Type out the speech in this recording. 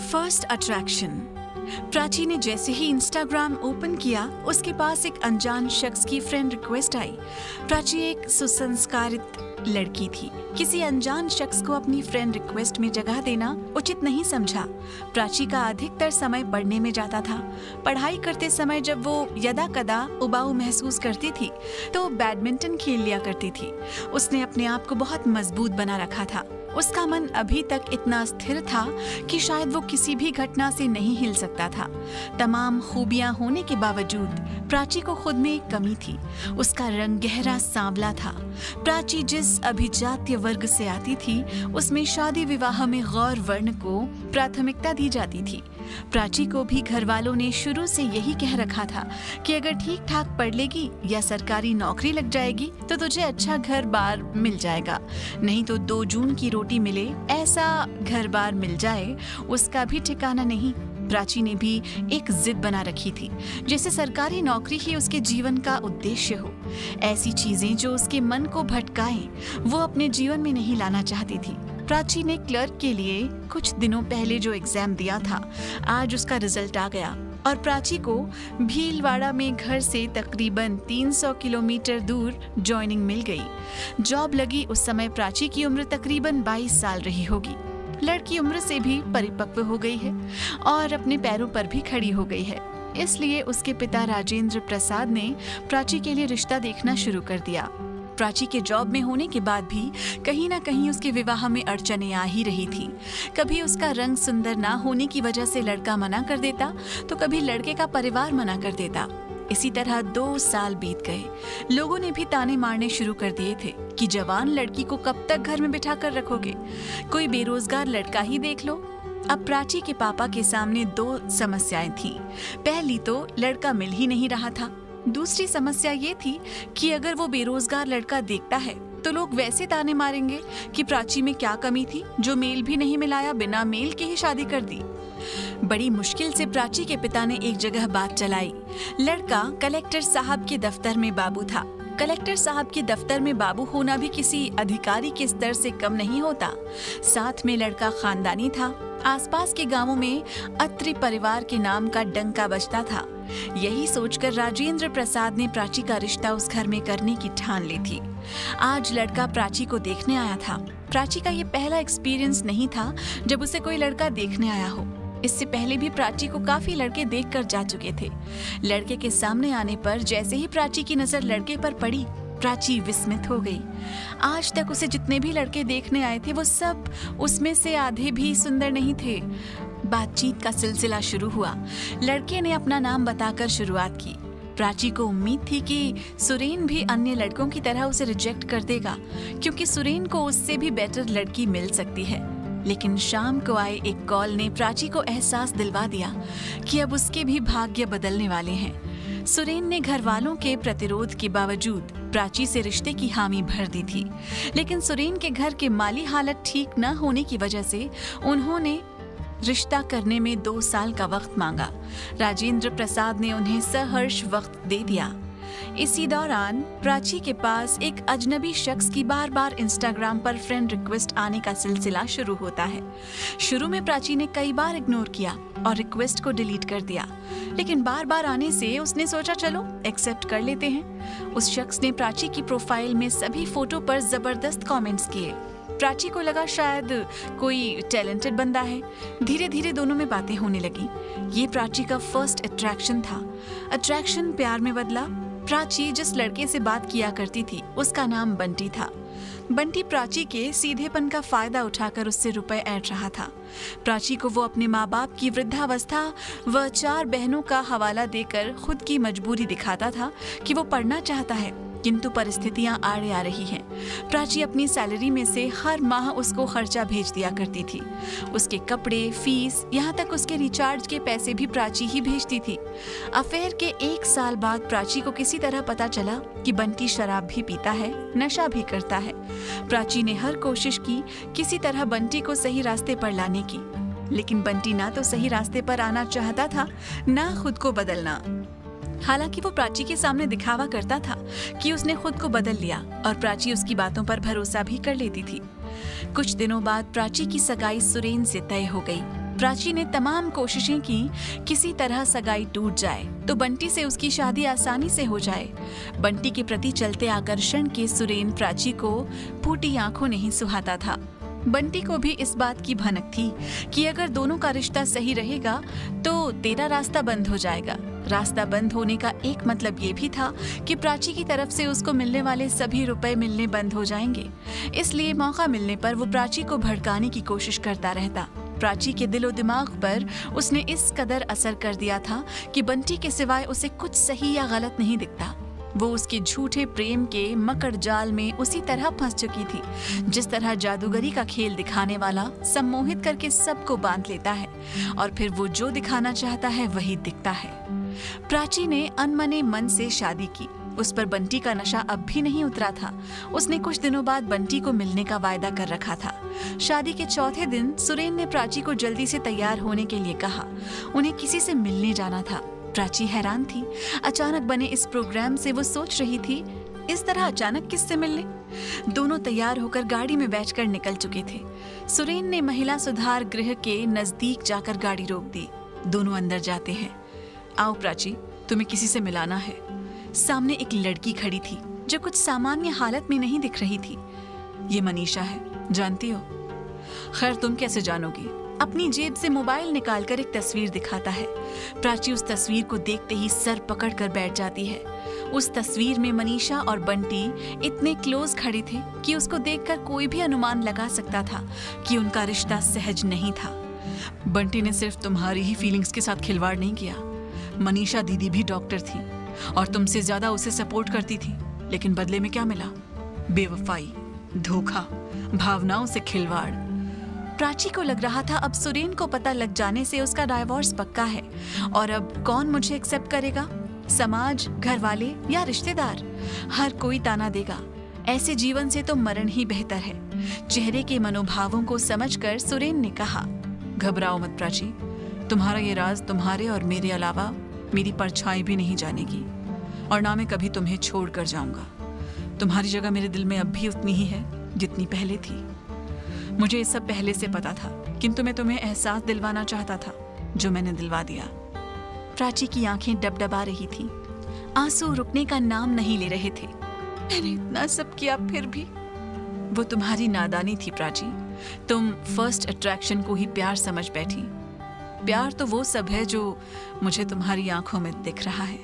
First attraction. Prachi ने जैसे ही Instagram open किया, उसके पास एक अनजान शख्स की फ्रेंड रिक्वेस्ट आई। प्राची एक सुसंस्कारित लड़की थी। किसी अनजान शख्स को अपनी फ्रेंड रिक्वेस्ट में जगह देना उचित नहीं समझा। प्राची का अधिकतर समय पढ़ने में जाता था। पढ़ाई करते समय जब वो यदा कदा उबाऊ महसूस करती थी तो बैडमिंटन खेल लिया करती थी। उसने अपने आप को बहुत मजबूत बना रखा था। उसका मन अभी तक इतना स्थिर था कि शायद वो किसी भी घटना से नहीं हिल सकता था। तमाम खूबियां होने के बावजूद प्राची को खुद में एक कमी थी। उसका रंग गहरा सांवला था। प्राची जिस अभिजात्य वर्ग से आती थी, उसमें शादी विवाह में गौर वर्ण को प्राथमिकता दी जाती थी। प्राची को भी घर वालों ने शुरू से यही कह रखा था कि अगर ठीक ठाक पढ़ लेगी या सरकारी नौकरी लग जाएगी तो तुझे अच्छा घर बार मिल जाएगा, नहीं तो 2 जून की रोटी मिले ऐसा घर बार मिल जाए, उसका भी ठिकाना नहीं। प्राची ने भी एक जिद बना रखी थी, जैसे सरकारी नौकरी ही उसके जीवन का उद्देश्य हो। ऐसी चीजें जो उसके मन को भटकाएं, वो अपने जीवन में नहीं लाना चाहती थी। प्राची ने क्लर्क के लिए कुछ दिनों पहले जो एग्जाम दिया था, आज उसका रिजल्ट आ गया और प्राची को भीलवाड़ा में घर से तकरीबन 300 किलोमीटर दूर ज्वाइनिंग मिल गई। जॉब लगी उस समय प्राची की उम्र तकरीबन 22 साल रही होगी। लड़की उम्र से भी परिपक्व हो गई है और अपने पैरों पर भी खड़ी हो गई है। इसलिए उसके पिता राजेंद्र प्रसाद ने प्राची के लिए रिश्ता देखना शुरू कर दिया। प्राची के जॉब में होने के बाद भी कहीं ना कहीं उसके विवाह में अड़चनें आ ही रही थी। कभी उसका रंग सुंदर ना होने की वजह से लड़का मना कर देता, तो कभी लड़के का परिवार मना कर देता। इसी तरह 2 साल बीत गए। लोगों ने भी ताने मारने शुरू कर दिए थे कि जवान लड़की को कब तक घर में बिठा कर रखोगे, कोई बेरोजगार लड़का ही देख लो। अब प्राची के पापा के सामने 2 समस्याएं थीं। पहली तो लड़का मिल ही नहीं रहा था। दूसरी समस्या ये थी कि अगर वो बेरोजगार लड़का देखता है तो लोग वैसे ताने मारेंगे कि प्राची में क्या कमी थी जो मेल भी नहीं मिलाया, बिना मेल के ही शादी कर दी। बड़ी मुश्किल से प्राची के पिता ने एक जगह बात चलाई। लड़का कलेक्टर साहब के दफ्तर में बाबू था। कलेक्टर साहब के दफ्तर में बाबू होना भी किसी अधिकारी के स्तर से कम नहीं होता। साथ में लड़का खानदानी था। आसपास के गांवों में अत्रि परिवार के नाम का डंका बजता था। यही सोचकर राजेंद्र प्रसाद ने प्राची का रिश्ता उस घर में करने की ठान ली थी। आज लड़का प्राची को देखने आया था। प्राची का ये पहला एक्सपीरियंस नहीं था जब उसे कोई लड़का देखने आया हो। इससे पहले भी प्राची को काफी लड़के देखकर जा चुके थे। लड़के के सामने आने पर जैसे ही प्राची की नजर लड़के पर पड़ी, प्राची विस्मित हो गई। आज तक उसे जितने भी लड़के देखने आए थे, वो सब उसमें से आधे भी सुंदर नहीं थे। बातचीत का सिलसिला शुरू हुआ। लड़के ने अपना नाम बताकर शुरुआत की। प्राची को उम्मीद थी कि सुरेन भी अन्य लड़कों की तरह उसे रिजेक्ट कर देगा, क्योंकि सुरेन को उससे भी बेटर लड़की मिल सकती है। लेकिन शाम को आए एक कॉल ने प्राची को एहसास दिलवा दिया कि अब उसके भी भाग्य बदलने वाले हैं। सुरेन ने घर वालों के प्रतिरोध के बावजूद प्राची से रिश्ते की हामी भर दी थी, लेकिन सुरेन के घर के माली हालत ठीक न होने की वजह से उन्होंने रिश्ता करने में 2 साल का वक्त मांगा। राजेंद्र प्रसाद ने उन्हें सहर्ष वक्त दे दिया। इसी दौरान प्राची के पास एक अजनबी शख्स की बार-बार इंस्टाग्राम पर फ्रेंड रिक्वेस्ट आने का सिलसिला शुरू होता है। शुरू में प्राची ने कई बार इग्नोर किया और रिक्वेस्ट को डिलीट कर दिया, लेकिन बार-बार आने से उसने सोचा चलो एक्सेप्ट कर लेते हैं। उस शख्स ने प्राची की प्रोफाइल में सभी फोटो पर जबरदस्त कमेंट्स किए। प्राची को लगा शायद कोई टैलेंटेड बंदा है। धीरे धीरे दोनों में बातें होने लगी। ये प्राची का फर्स्ट अट्रैक्शन था। अट्रैक्शन प्यार में बदला। प्राची जिस लड़के से बात किया करती थी, उसका नाम बंटी था। बंटी प्राची के सीधेपन का फायदा उठाकर उससे रुपए ऐंठ रहा था। प्राची को वो अपने माँ बाप की वृद्धावस्था व 4 बहनों का हवाला देकर खुद की मजबूरी दिखाता था कि वो पढ़ना चाहता है, किंतु परिस्थितियां आड़े आ रही हैं। प्राची अपनी सैलरी में से हर माह उसको खर्चा भेज दिया करती थी। उसके कपड़े, फीस, यहाँ तक उसके रिचार्ज के पैसे भी प्राची ही भेजती थी। अफेयर के 1 साल बाद प्राची को किसी तरह पता चला कि बंटी शराब भी पीता है, नशा भी करता है। प्राची ने हर कोशिश की किसी तरह बंटी को सही रास्ते पर लाने की, लेकिन बंटी ना तो सही रास्ते पर आना चाहता था, ना खुद को बदलना। हालांकि वो प्राची के सामने दिखावा करता था कि उसने खुद को बदल लिया और प्राची उसकी बातों पर भरोसा भी कर लेती थी। कुछ दिनों बाद प्राची की सगाई सुरेन से तय हो गई। प्राची ने तमाम कोशिशें की किसी तरह सगाई टूट जाए तो बंटी से उसकी शादी आसानी से हो जाए। बंटी के प्रति चलते आकर्षण के सुरेन प्राची को फूटी आंखों नहीं सुहाता था। बंटी को भी इस बात की भनक थी कि अगर दोनों का रिश्ता सही रहेगा तो तेरा रास्ता बंद हो जाएगा। रास्ता बंद होने का एक मतलब ये भी था कि प्राची की तरफ से उसको मिलने वाले सभी रुपए मिलने बंद हो जाएंगे। इसलिए मौका मिलने पर वो प्राची को भड़काने की कोशिश करता रहता। प्राची के दिलो दिमाग पर उसने इस कदर असर कर दिया था कि बंटी के सिवाय उसे कुछ सही या गलत नहीं दिखता। वो उसके झूठे प्रेम के मकड़ जाल में उसी तरह फंस चुकी थी जिस तरह जादूगरी का खेल दिखाने वाला सम्मोहित करके सबको बांध लेता है और फिर वो जो दिखाना चाहता है वही दिखता है। प्राची ने अनमने मन से शादी की। उस पर बंटी का नशा अब भी नहीं उतरा था। उसने कुछ दिनों बाद बंटी को मिलने का वायदा कर रखा था। शादी के चौथे दिन सुरेन ने प्राची को जल्दी से तैयार होने के लिए कहा। उन्हें किसी से मिलने जाना था। प्राची हैरान थी। अचानक बने इस प्रोग्राम से वो सोच रही थी, इस तरह अचानक किससे मिलने? दोनों तैयार होकर गाड़ी में बैठकर निकल चुके थे। सुरेन ने महिला सुधार गृह के नजदीक जाकर गाड़ी रोक दी। दोनों अंदर जाते हैं। आओ प्राची, तुम्हें किसी से मिलाना है। सामने एक लड़की खड़ी थी जो कुछ सामान्य हालत में नहीं दिख रही थी। ये मनीषा है, जानती हो? खैर, तुम कैसे जानोगी? अपनी जेब से मोबाइल निकालकर एक तस्वीर दिखाता है। प्राची उस तस्वीर को देखते ही सर पकड़कर बैठ जाती है। उस तस्वीर में मनीषा और बंटी इतने क्लोज खड़े थे कि उसको देखकर कोई भी अनुमान लगा सकता था कि उनका रिश्ता सहज नहीं था। बंटी ने सिर्फ तुम्हारी ही फीलिंग्स के साथ खिलवाड़ नहीं किया। मनीषा दीदी भी डॉक्टर थी और तुमसे ज्यादा उसे सपोर्ट करती थी, लेकिन बदले में क्या मिला? बेवफाई, धोखा, भावनाओं से खिलवाड़। प्राची को लग रहा था अब सुरेन को पता लग जाने से उसका डाइवोर्स पक्का है और अब कौन मुझे एक्सेप्ट करेगा? समाज, घर वाले या रिश्तेदार? हर कोई ताना देगा। ऐसे जीवन से तो मरण ही बेहतर है। चेहरे के मनोभावों को समझकर सुरेन ने कहा, घबराओ मत प्राची, तुम्हारा ये राज तुम्हारे और मेरे अलावा मेरी परछाई भी नहीं जानेगी और ना मैं कभी तुम्हें छोड़ कर जाऊंगा। तुम्हारी जगह मेरे दिल में अब भी उतनी ही है जितनी पहले थी। मुझे ये सब पहले से पता था, किंतु मैं तुम्हें एहसास दिलवाना चाहता था जो मैंने दिलवा दिया। प्राची की आंखें डबडबा रही थी। आंसू रुकने का नाम नहीं ले रहे थे। मैंने इतना सब किया फिर भी। वो तुम्हारी नादानी थी प्राची। तुम फर्स्ट अट्रैक्शन को ही प्यार समझ बैठी। प्यार तो वो सब है जो मुझे तुम्हारी आंखों में दिख रहा है।